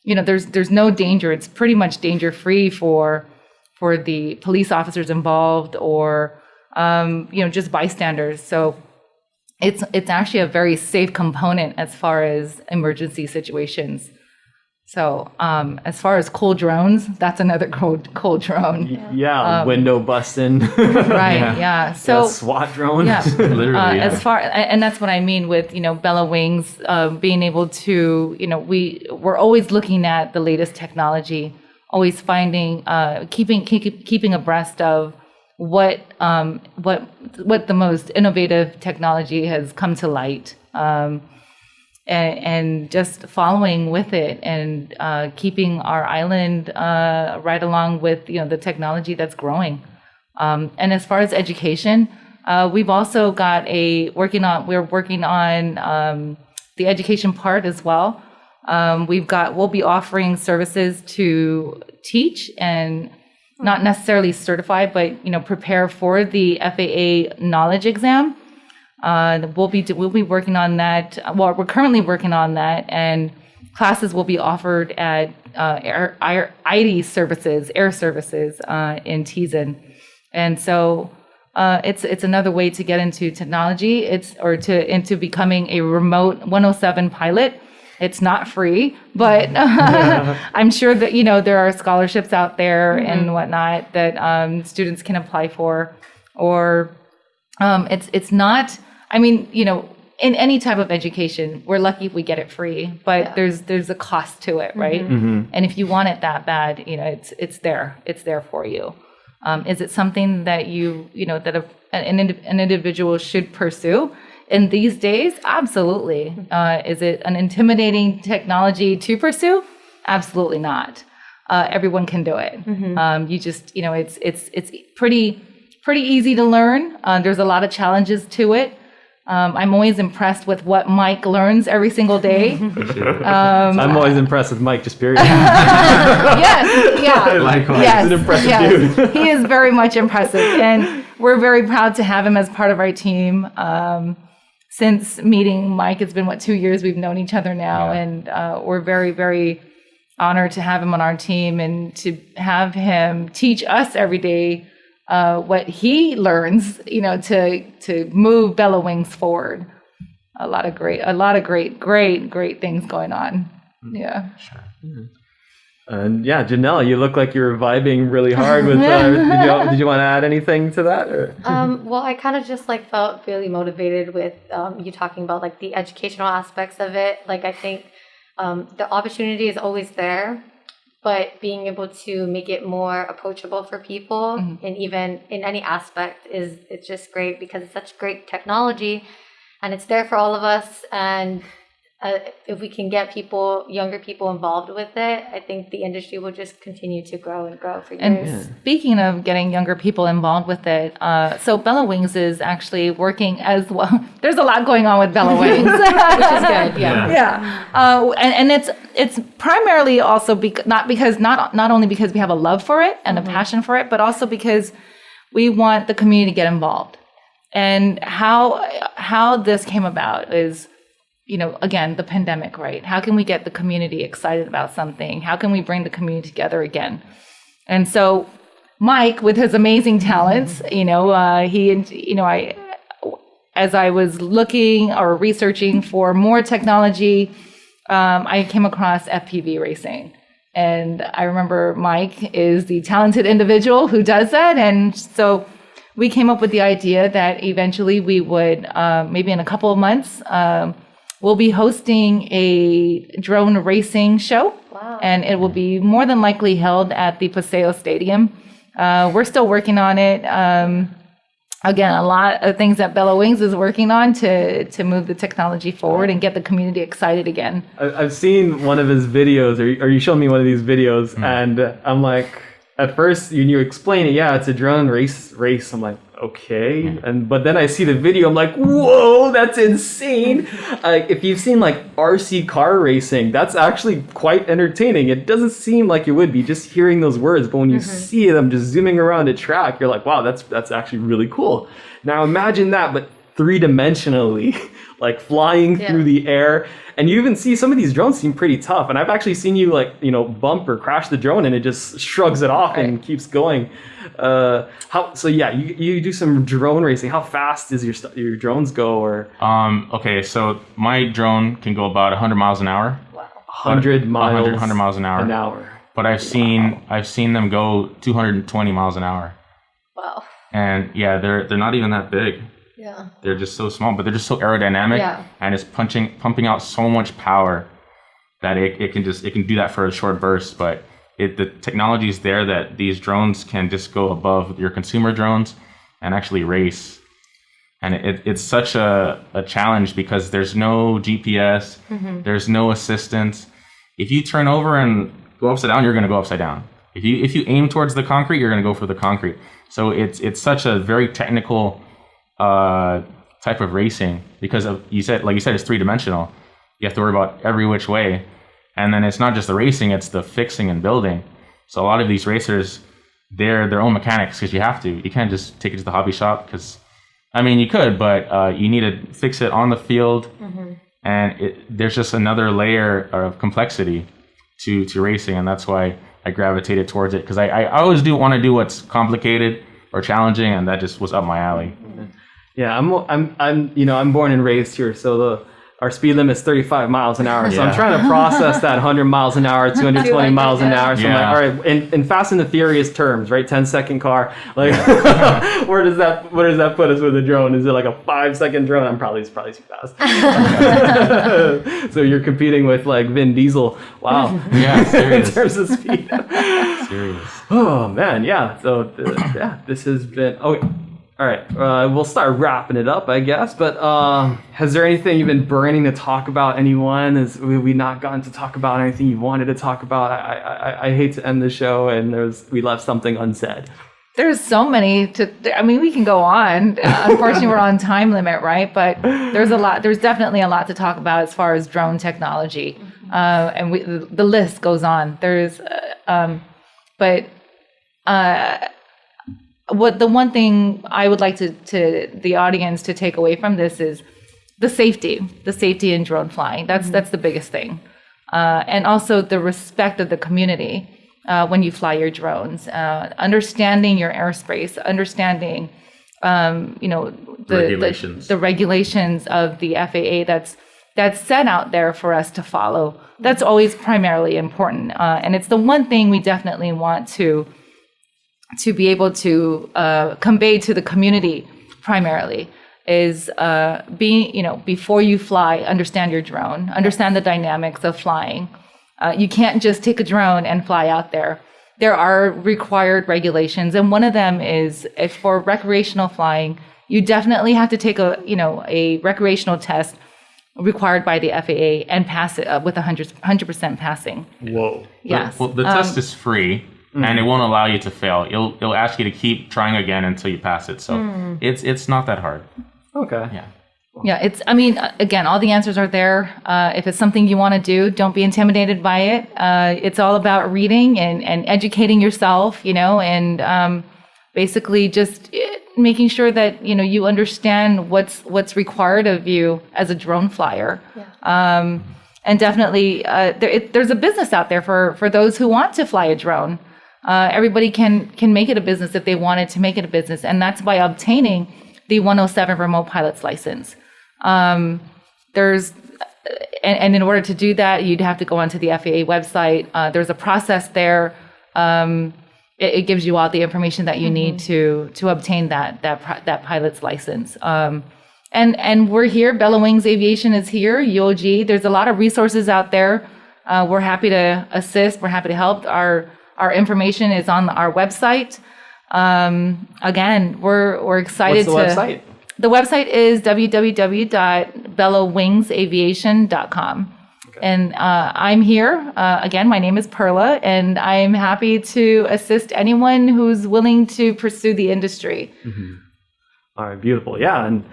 There's no danger. It's pretty much danger free for the police officers involved, or just bystanders. So it's actually a very safe component as far as emergency situations. So as far as cool drones, that's another cool drone. Yeah, window busting. Right. Yeah. So SWAT drone. yeah. Literally, yeah. As far, and that's what I mean with, Bella Wings, being able to, we're always looking at the latest technology, always finding, keeping abreast of what the most innovative technology has come to light, and just following with it and keeping our island right along with, the technology that's growing. And as far as education, we've also got we're working on the education part as well. We'll be offering services to teach and not necessarily certify, but, prepare for the FAA knowledge exam. We'll be working on that. Well, we're currently working on that, and classes will be offered at air services in Teason. And so it's another way to get into technology. Into becoming a remote 107 pilot. It's not free, but I'm sure that there are scholarships out there and whatnot that students can apply for. Or it's not. I mean, in any type of education, we're lucky if we get it free, but there's a cost to it, right? And if you want it that bad, it's there for you. Is it something that an individual should pursue in these days? Absolutely. Is it an intimidating technology to pursue? Absolutely not. Everyone can do it. You just, it's pretty easy to learn. There's a lot of challenges to it. I'm always impressed with what Mike learns every single day. I'm always impressed with Mike, just period. Yes, yeah. Likewise. Yes, He's an impressive dude. He is very much impressive, and we're very proud to have him as part of our team. Since meeting Mike, it's been 2 years we've known each other now, and we're very, very honored to have him on our team and to have him teach us every day what he learns, to move Bella Wings forward. A lot of great things going on. Yeah. And Janelle, you look like you're vibing really hard with. Did you want to add anything to that? Or? Well, I kind of just felt really motivated with you talking about the educational aspects of it. I think the opportunity is always there, but being able to make it more approachable for people, and even in any aspect, it's just great because it's such great technology, and it's there for all of us. And if we can get younger people involved with it, I think the industry will just continue to grow and grow for years. And speaking of getting younger people involved with it, so Bella Wings is actually working as well. There's a lot going on with Bella Wings, which is good. Yeah. And it's primarily also not only because we have a love for it and a passion for it, but also because we want the community to get involved. And how this came about is, again, the pandemic, right? How can we get the community excited about something? How can we bring the community together again? And so Mike, with his amazing talents, as I was looking or researching for more technology, I came across FPV racing. And I remember Mike is the talented individual who does that. And so we came up with the idea that eventually we would, maybe in a couple of months, we'll be hosting a drone racing show. Wow. And it will be more than likely held at the Paseo Stadium. We're still working on it. Again, a lot of things that Bella Wings is working on to move the technology forward and get the community excited again. I've seen one of his videos, or you showed me one of these videos, and I'm like, at first, when you explain it, it's a drone race. I'm like, okay. But then I see the video, I'm like, whoa, that's insane. If you've seen RC car racing, that's actually quite entertaining. It doesn't seem like it would be just hearing those words, but when you see them just zooming around a track, you're like, wow, that's actually really cool. Now imagine that, but three-dimensionally, flying through the air. And you even see some of these drones seem pretty tough. And I've actually seen you bump or crash the drone and it just shrugs it off and keeps going. You do some drone racing. How fast does your drones go? Or Okay, so my drone can go about 100 miles an hour. Wow. 100 miles 100 miles an hour. But I've seen them go 220 miles an hour. Wow. And yeah, they're not even that big. Yeah. They're just so small, but they're just so aerodynamic, and it's pumping out so much power that it can do that for a short burst. But the technology is there that these drones can just go above your consumer drones and actually race. And it's such a challenge because there's no GPS, there's no assistance. If you turn over and go upside down, you're going to go upside down. If you aim towards the concrete, you're going to go for the concrete. So it's such a very technical type of racing because like you said, it's 3-dimensional. You have to worry about every which way, and then it's not just the racing; it's the fixing and building. So a lot of these racers, they're their own mechanics because you have to. You can't just take it to the hobby shop because, I mean, you could, but you need to fix it on the field, and there's just another layer of complexity to racing, and that's why I gravitated towards it because I always do want to do what's complicated or challenging, and that just was up my alley. Yeah, I'm born and raised here, so our speed limit is 35 miles an hour. So I'm trying to process that 100 miles an hour, 220 miles an hour. So I'm like, all right, in Fast and the Furious terms, right? 10-second car. Like, where does that put us with a drone? Is it like a 5-second drone? I'm probably too fast. So you're competing with like Vin Diesel. Wow. Yeah, serious. In terms of speed. Serious. Oh man, yeah. So this has been. All right, we'll start wrapping it up, I guess. But has there anything you've been burning to talk about? Anyone? Have we not gotten to talk about anything you wanted to talk about? I hate to end the show and we left something unsaid. There's so many we can go on. Unfortunately, we're on time limit, right? But there's definitely a lot to talk about as far as drone technology. And the list goes on. The one thing I would like to the audience to take away from this is the safety in drone flying. That's the biggest thing, and also the respect of the community when you fly your drones, understanding your airspace, understanding the regulations of the FAA that's set out there for us to follow. That's always primarily important, and it's the one thing we definitely want to be able to convey to the community primarily is before you fly, understand your drone, understand the dynamics of flying. You can't just take a drone and fly out there. There are required regulations, and one of them is if for recreational flying, you definitely have to take a recreational test required by the FAA and pass it with 100% passing. Whoa. Yes. Well, the test is free. And it won't allow you to fail. It'll ask you to keep trying again until you pass it. So it's not that hard. Okay. Yeah. Yeah, again, all the answers are there. If it's something you want to do, don't be intimidated by it. It's all about reading and educating yourself, and basically just making sure that, you understand what's required of you as a drone flyer. Yeah. And definitely, there's a business out there for those who want to fly a drone. Everybody can make it a business if they wanted to make it a business, and that's by obtaining the 107 remote pilot's license. And in order to do that, you'd have to go onto the FAA website. There's a process there. It gives you all the information that you need to obtain that pilot's license. And we're here. Bella Wings Aviation is here. UOG. There's a lot of resources out there. We're happy to assist. We're happy to help. Our information is on our website. Again, we're excited. What's the website? The website is www.bellawingsaviation.com. Okay. And I'm here. Again, my name is Pearla, and I'm happy to assist anyone who's willing to pursue the industry. Mm-hmm. All right, beautiful. Yeah, and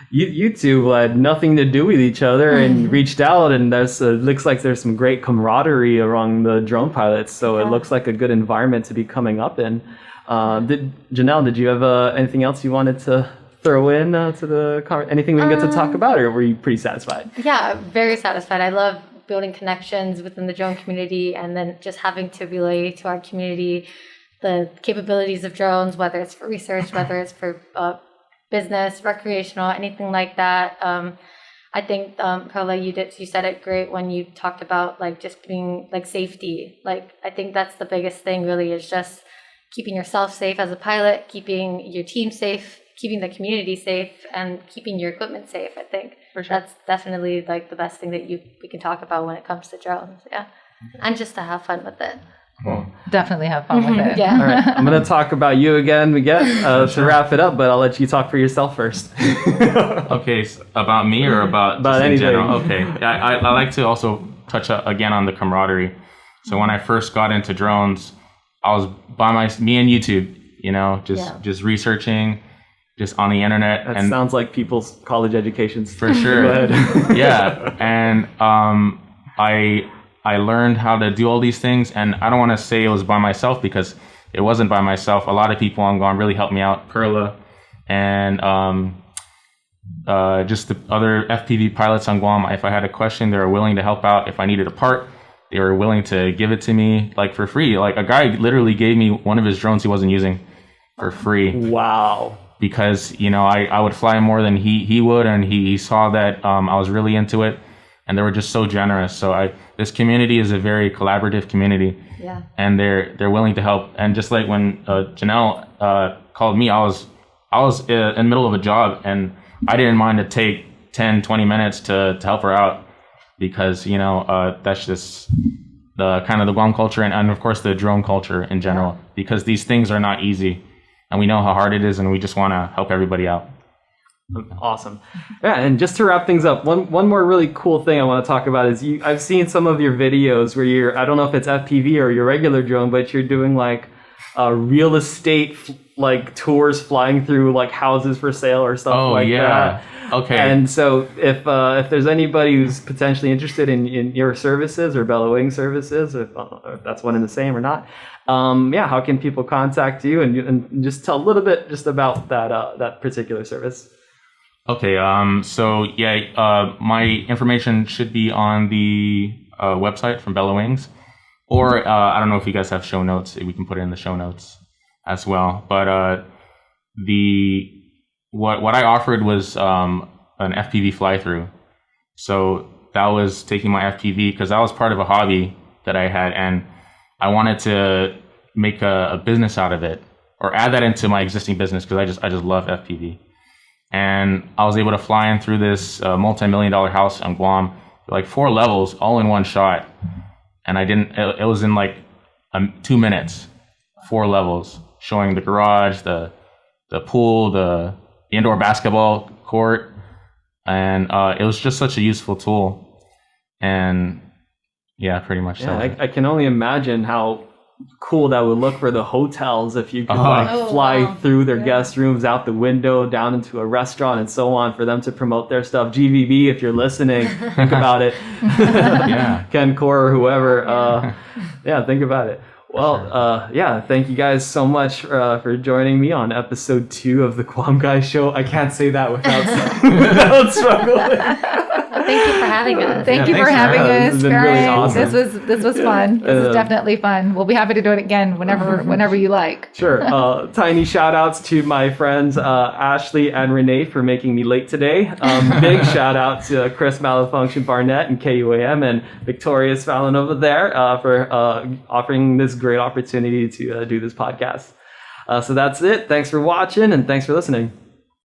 you two had nothing to do with each other and reached out, and it looks like there's some great camaraderie among the drone pilots. So it looks like a good environment to be coming up in. Janelle, did you have anything else you wanted to throw in to the anything we can get to talk about, or were you pretty satisfied? Yeah, very satisfied. I love building connections within the drone community, and then just having to relay to our community the capabilities of drones, whether it's for research, whether it's for business, recreational, anything like that. I think, Pearla, you said it great when you talked about like just being like safety. Like, I think that's the biggest thing really, is just keeping yourself safe as a pilot, keeping your team safe, keeping the community safe, and keeping your equipment safe. I think that's definitely like the best thing that we can talk about when it comes to drones. Yeah. And just to have fun with it. Cool. Definitely have fun with it. Yeah. All right, I'm going to talk about you again, to wrap it up, but I'll let you talk for yourself first. Okay, about me or about just in anything. general? Okay, I like to also touch again on the camaraderie. So when I first got into drones, I was me and YouTube, just researching, just on the internet. That and sounds like people's college educations. For sure. Go ahead. Yeah, and I learned how to do all these things, and I don't want to say it was by myself because it wasn't by myself. A lot of people on Guam really helped me out. Pearla and just the other FPV pilots on Guam. If I had a question, they were willing to help out. If I needed a part, they were willing to give it to me like for free. Like a guy literally gave me one of his drones he wasn't using for free. Wow. Because I would fly more than he would, and he saw that I was really into it. And they were just so generous. So this community is a very collaborative community. Yeah. And they're willing to help. And just like when Janelle called me, I was in the middle of a job, and I didn't mind to take 10, 20 minutes to help her out, because that's just the kind of the Guam culture and of course the drone culture in general. Because these things are not easy, and we know how hard it is, and we just want to help everybody out. Awesome. Yeah, and just to wrap things up, one more really cool thing I want to talk about is I've seen some of your videos where I don't know if it's FPV or your regular drone, but you're doing like real estate like tours, flying through like houses for sale or stuff that. Okay. And so if there's anybody who's potentially interested in your services or Bella Wing services, if that's one and the same or not, how can people contact you and just tell a little bit just about that particular service? Okay, my information should be on the website from Bella Wings, or I don't know if you guys have show notes. We can put it in the show notes as well. But what I offered was an FPV fly through. So that was taking my FPV, because that was part of a hobby that I had, and I wanted to make a business out of it, or add that into my existing business, because I just love FPV. And I was able to fly in through this multi-million-dollar house on Guam, like 4 levels, all in one shot. And it was in like 2 minutes, 4 levels, showing the garage, the pool, the indoor basketball court. And it was just such a useful tool. And yeah, pretty much so. I can only imagine how cool that would look for the hotels if you could fly through their guest rooms, out the window, down into a restaurant and so on, for them to promote their stuff. GVB, if you're listening, think about it. Ken Core or whoever, think about it. Well, thank you guys so much for joining me on episode 2 of the TheGuamGuy Show. I can't say that without struggling. Thank you for having us. Thank you for having us. This has been really awesome. This was fun. This is definitely fun. We'll be happy to do it again whenever you like. Sure. Tiny shout outs to my friends Ashley and Renee for making me late today. Big shout out to Chris Malafunction Barnett and KUAM and Victorious Fallon over there for offering this great opportunity to do this podcast. So that's it. Thanks for watching and thanks for listening.